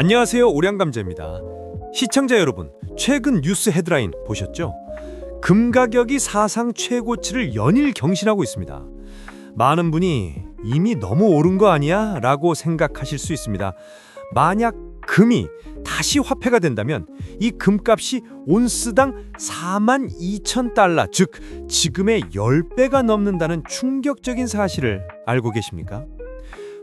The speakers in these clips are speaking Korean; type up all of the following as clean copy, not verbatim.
안녕하세요, 오량감자입니다. 시청자 여러분, 최근 뉴스 헤드라인 보셨죠? 금 가격이 사상 최고치를 연일 경신하고 있습니다. 많은 분이 이미 너무 오른 거 아니야? 라고 생각하실 수 있습니다. 만약 금이 다시 화폐가 된다면 이 금값이 온스당 42,000달러, 즉 지금의 10배가 넘는다는 충격적인 사실을 알고 계십니까?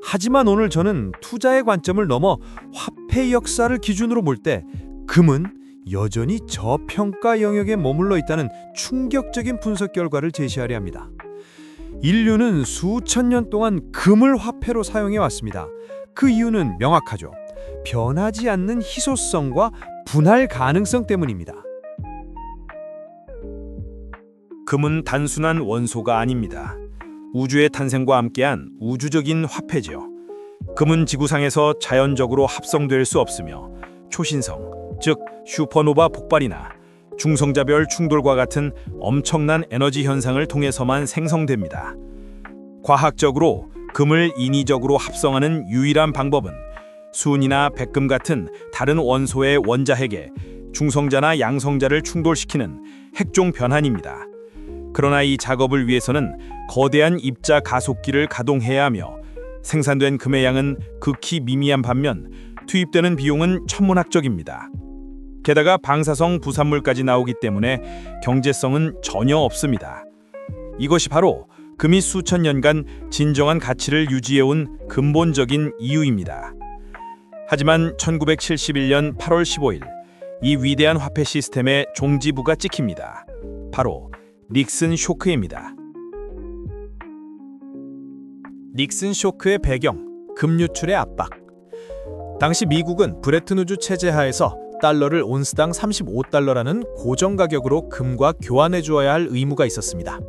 하지만 오늘 저는 투자의 관점을 넘어 화폐 역사를 기준으로 볼 때 금은 여전히 저평가 영역에 머물러 있다는 충격적인 분석 결과를 제시하려 합니다. 인류는 수천 년 동안 금을 화폐로 사용해 왔습니다. 그 이유는 명확하죠. 변하지 않는 희소성과 분할 가능성 때문입니다. 금은 단순한 원소가 아닙니다. 우주의 탄생과 함께한 우주적인 화폐죠. 금은 지구상에서 자연적으로 합성될 수 없으며 초신성, 즉 슈퍼노바 폭발이나 중성자별 충돌과 같은 엄청난 에너지 현상을 통해서만 생성됩니다. 과학적으로 금을 인위적으로 합성하는 유일한 방법은 순이나 백금 같은 다른 원소의 원자핵에 중성자나 양성자를 충돌시키는 핵종 변환입니다. 그러나 이 작업을 위해서는 거대한 입자 가속기를 가동해야 하며 생산된 금의 양은 극히 미미한 반면 투입되는 비용은 천문학적입니다. 게다가 방사성 부산물까지 나오기 때문에 경제성은 전혀 없습니다. 이것이 바로 금이 수천 년간 진정한 가치를 유지해온 근본적인 이유입니다. 하지만 1971년 8월 15일 이 위대한 화폐 시스템의 종지부가 찍힙니다. 바로 닉슨 쇼크입니다. 닉슨 쇼크의 배경, 금 유출의 압박. 당시 미국은 브레튼우즈 체제 하에서 달러를 온스당 35달러라는 고정 가격으로 금과 교환해 주어야 할 의무가 있었습니다.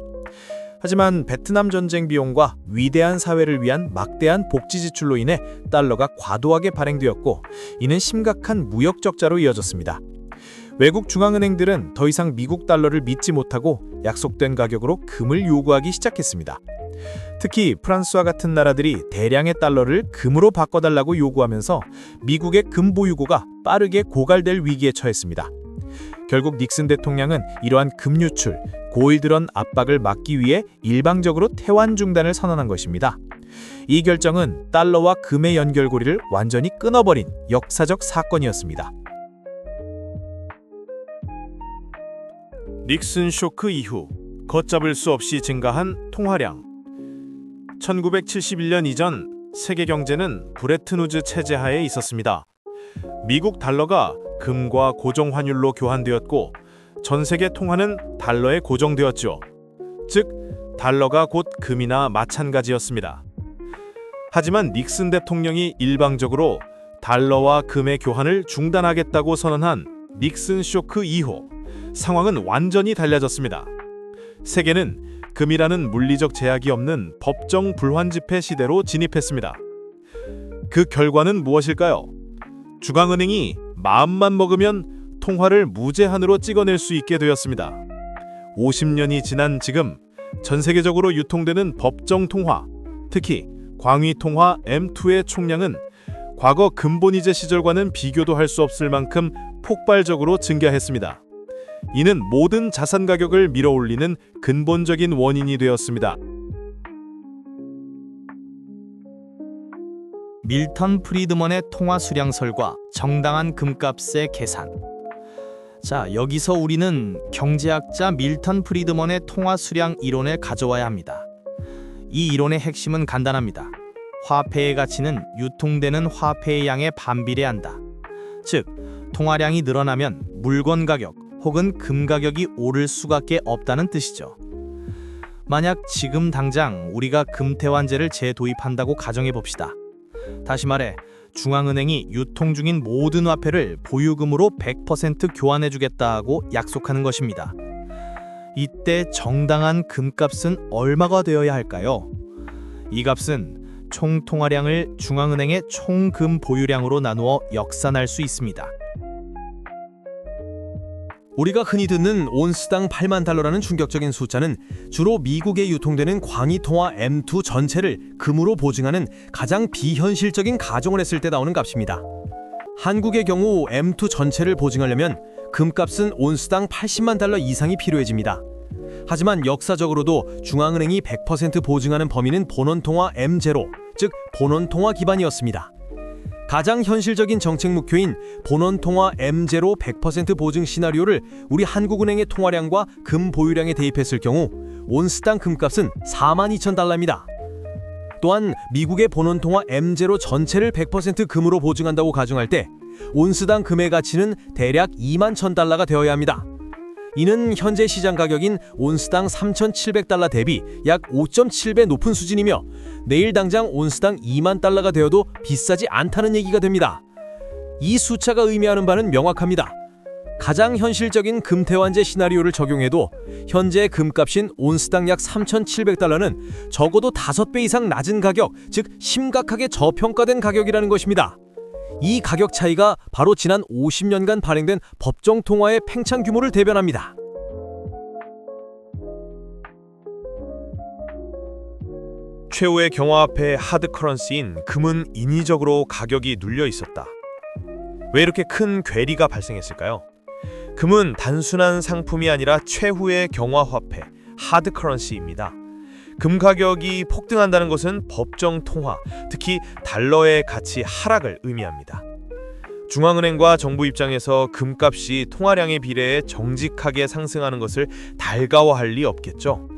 하지만 베트남 전쟁 비용과 위대한 사회를 위한 막대한 복지 지출로 인해 달러가 과도하게 발행되었고, 이는 심각한 무역 적자로 이어졌습니다. 외국 중앙은행들은 더 이상 미국 달러를 믿지 못하고 약속된 가격으로 금을 요구하기 시작했습니다. 특히 프랑스와 같은 나라들이 대량의 달러를 금으로 바꿔달라고 요구하면서 미국의 금 보유고가 빠르게 고갈될 위기에 처했습니다. 결국 닉슨 대통령은 이러한 금 유출, 고일드런 압박을 막기 위해 일방적으로 태환 중단을 선언한 것입니다. 이 결정은 달러와 금의 연결고리를 완전히 끊어버린 역사적 사건이었습니다. 닉슨 쇼크 이후 걷잡을 수 없이 증가한 통화량. 1971년 이전 세계 경제는 브레튼우즈 체제 하에 있었습니다. 미국 달러가 금과 고정 환율로 교환되었고 전 세계 통화는 달러에 고정되었죠. 즉 달러가 곧 금이나 마찬가지였습니다. 하지만 닉슨 대통령이 일방적으로 달러와 금의 교환을 중단하겠다고 선언한 닉슨 쇼크 이후 상황은 완전히 달라졌습니다. 세계는 금이라는 물리적 제약이 없는 법정 불환지폐 시대로 진입했습니다. 그 결과는 무엇일까요? 중앙은행이 마음만 먹으면 통화를 무제한으로 찍어낼 수 있게 되었습니다. 50년이 지난 지금 전 세계적으로 유통되는 법정 통화, 특히 광위 통화 M2의 총량은 과거 근본이제 시절과는 비교도 할 수 없을 만큼 폭발적으로 증가했습니다. 이는 모든 자산 가격을 밀어올리는 근본적인 원인이 되었습니다. 밀턴 프리드먼의 통화 수량설과 정당한 금값의 계산. 자, 여기서 우리는 경제학자 밀턴 프리드먼의 통화 수량 이론을 가져와야 합니다. 이 이론의 핵심은 간단합니다. 화폐의 가치는 유통되는 화폐의 양에 반비례한다. 즉, 통화량이 늘어나면 물건 가격 혹은 금 가격이 오를 수밖에 없다는 뜻이죠. 만약 지금 당장 우리가 금태환제를 재도입한다고 가정해 봅시다. 다시 말해 중앙은행이 유통 중인 모든 화폐를 보유금으로 100% 교환해 주겠다고 약속하는 것입니다. 이때 정당한 금값은 얼마가 되어야 할까요? 이 값은 총 통화량을 중앙은행의 총 금 보유량으로 나누어 역산할 수 있습니다. 우리가 흔히 듣는 온스당 8만 달러라는 충격적인 숫자는 주로 미국에 유통되는 광위 통화 M2 전체를 금으로 보증하는 가장 비현실적인 가정을 했을 때 나오는 값입니다. 한국의 경우 M2 전체를 보증하려면 금값은 온스당 80만 달러 이상이 필요해집니다. 하지만 역사적으로도 중앙은행이 100% 보증하는 범위는 본원통화 M0, 즉 본원통화 기반이었습니다. 가장 현실적인 정책 목표인 본원통화 M0 100% 보증 시나리오를 우리 한국은행의 통화량과 금 보유량에 대입했을 경우 온스당 금값은 42,000달러입니다. 또한 미국의 본원통화 M0 전체를 100% 금으로 보증한다고 가정할 때 온스당 금의 가치는 대략 21,000달러가 되어야 합니다. 이는 현재 시장 가격인 온스당 3,700달러 대비 약 5.7배 높은 수준이며 내일 당장 온스당 2만 달러가 되어도 비싸지 않다는 얘기가 됩니다. 이 숫자가 의미하는 바는 명확합니다. 가장 현실적인 금태환제 시나리오를 적용해도 현재 금값인 온스당 약 3,700달러는 적어도 5배 이상 낮은 가격, 즉 심각하게 저평가된 가격이라는 것입니다. 이 가격 차이가 바로 지난 50년간 발행된 법정 통화의 팽창 규모를 대변합니다. 최후의 경화화폐 하드 커런시인 금은 인위적으로 가격이 눌려 있었다. 왜 이렇게 큰 괴리가 발생했을까요? 금은 단순한 상품이 아니라 최후의 경화화폐 하드 커런시입니다. 금 가격이 폭등한다는 것은 법정 통화, 특히 달러의 가치 하락을 의미합니다. 중앙은행과 정부 입장에서 금값이 통화량에 비례해 정직하게 상승하는 것을 달가워할 리 없겠죠.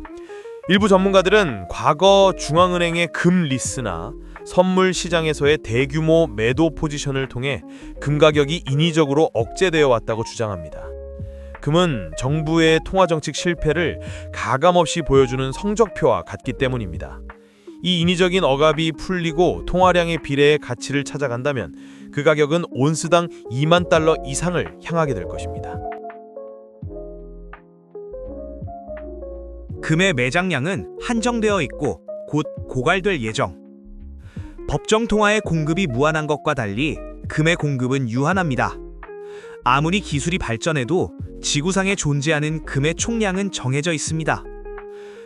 일부 전문가들은 과거 중앙은행의 금 리스나 선물 시장에서의 대규모 매도 포지션을 통해 금 가격이 인위적으로 억제되어 왔다고 주장합니다. 금은 정부의 통화정책 실패를 가감없이 보여주는 성적표와 같기 때문입니다. 이 인위적인 억압이 풀리고 통화량의 비례의 가치를 찾아간다면 그 가격은 온스당 2만 달러 이상을 향하게 될 것입니다. 금의 매장량은 한정되어 있고 곧 고갈될 예정. 법정 통화의 공급이 무한한 것과 달리 금의 공급은 유한합니다. 아무리 기술이 발전해도 지구상에 존재하는 금의 총량은 정해져 있습니다.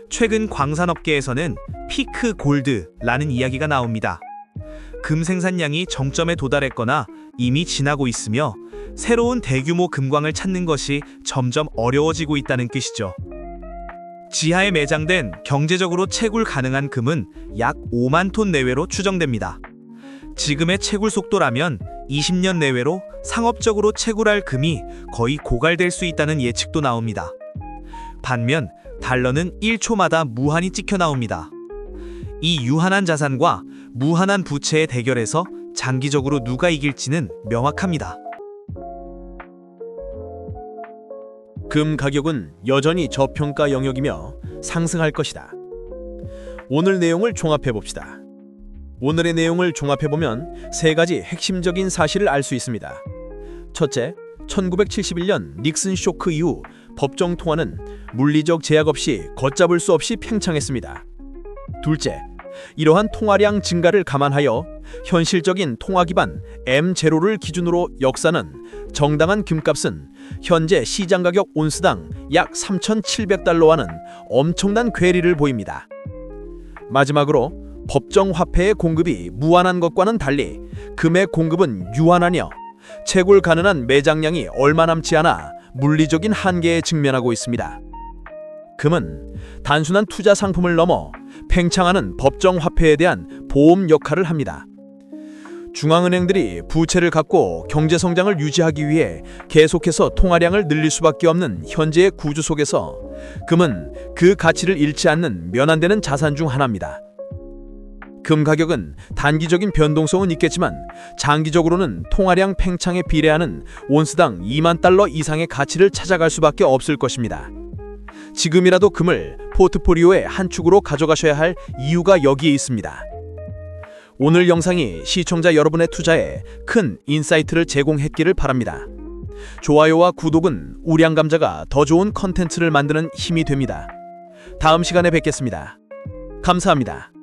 최근 광산업계에서는 피크 골드라는 이야기가 나옵니다. 금 생산량이 정점에 도달했거나 이미 지나고 있으며 새로운 대규모 금광을 찾는 것이 점점 어려워지고 있다는 뜻이죠. 지하에 매장된 경제적으로 채굴 가능한 금은 약 5만 톤 내외로 추정됩니다. 지금의 채굴 속도라면 20년 내외로 상업적으로 채굴할 금이 거의 고갈될 수 있다는 예측도 나옵니다. 반면 달러는 1초마다 무한히 찍혀 나옵니다. 이 유한한 자산과 무한한 부채의 대결에서 장기적으로 누가 이길지는 명확합니다. 금 가격은 여전히 저평가 영역이며 상승할 것이다. 오늘 내용을 종합해봅시다. 오늘의 내용을 종합해보면 세 가지 핵심적인 사실을 알 수 있습니다. 첫째, 1971년 닉슨 쇼크 이후 법정 통화는 물리적 제약 없이 걷잡을 수 없이 팽창했습니다. 둘째, 이러한 통화량 증가를 감안하여 현실적인 통화 기반 M0를 기준으로 역사는 정당한 금값은 현재 시장 가격 온스당 약 3,700달러와는 엄청난 괴리를 보입니다. 마지막으로 법정 화폐의 공급이 무한한 것과는 달리 금의 공급은 유한하며 채굴 가능한 매장량이 얼마 남지 않아 물리적인 한계에 직면하고 있습니다. 금은 단순한 투자 상품을 넘어 팽창하는 법정 화폐에 대한 보험 역할을 합니다. 중앙은행들이 부채를 갚고 경제 성장을 유지하기 위해 계속해서 통화량을 늘릴 수밖에 없는 현재의 구조 속에서 금은 그 가치를 잃지 않는 면안되는 자산 중 하나입니다. 금 가격은 단기적인 변동성은 있겠지만 장기적으로는 통화량 팽창에 비례하는 온스당 2만 달러 이상의 가치를 찾아갈 수밖에 없을 것입니다. 지금이라도 금을 포트폴리오의 한 축으로 가져가셔야 할 이유가 여기에 있습니다. 오늘 영상이 시청자 여러분의 투자에 큰 인사이트를 제공했기를 바랍니다. 좋아요와 구독은 우량감자가 더 좋은 컨텐츠를 만드는 힘이 됩니다. 다음 시간에 뵙겠습니다. 감사합니다.